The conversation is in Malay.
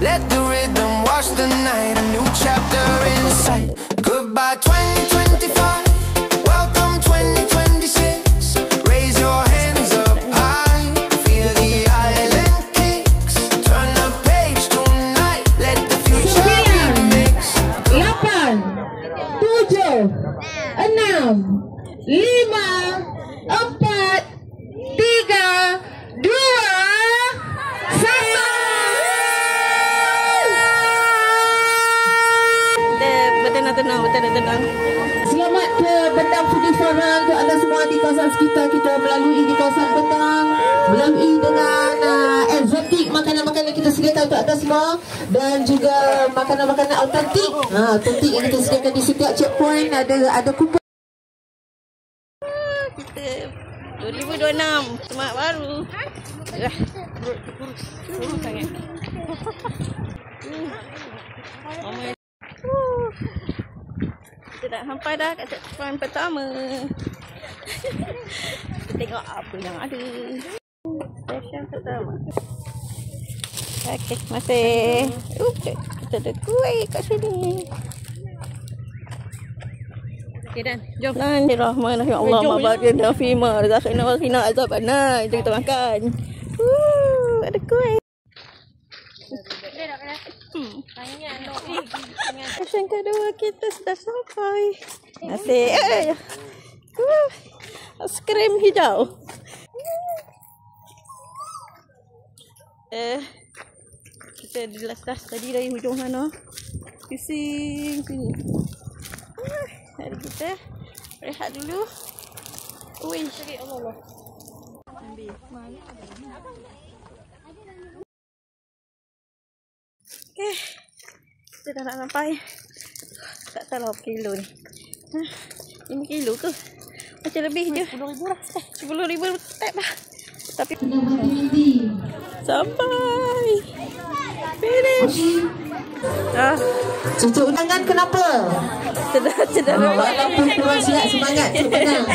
Let the rhythm wash the night, a new chapter in sight. Goodbye 2025, welcome 2026. Raise your hands up high, feel the island kicks. Turn the page tonight, let the future remix. 8, 7, 6, 5, 4, 3, 2, Tenang. Selamat ke Bentang Foodie Farah untuk anda semua di kawasan sekitar kita, melalui di kawasan Bentang, melalui dengan exotic makanan-makanan kita sediakan untuk anda semua, dan juga makanan-makanan autentik yang kita sediakan di setiap checkpoint. Ada kupon Kita 2026 semangat baru. Kurus sangat. Kita dah sampai dah kat checkpoint pertama. Kita tengok apa yang ada. Station pertama. Okey, masih. Kita ada kuih kat sini. Okey Dan, jom. Bismillahirrahmanirrahim. Allahumma barik lana fima razaqna wa qina azabannar. Jom kita makan. Ada kuih. Session kedua kita sudah sampai. Masih skrim hijau. Kita di las tadi dari hujung sana. Pusing sini. Hari kita rehat dulu. Wih, Allah. Ambil. Okay, kita dah nak sampai. Tak tahu berapa kilo ni. 5 kilo ke? Macam lebih je. 10,000 lah. 10,000 step lah. Tapi sampai. Finish. cucuk undangan kenapa? Cedera. Walaupun kurang sihat, semangat Cik Benang.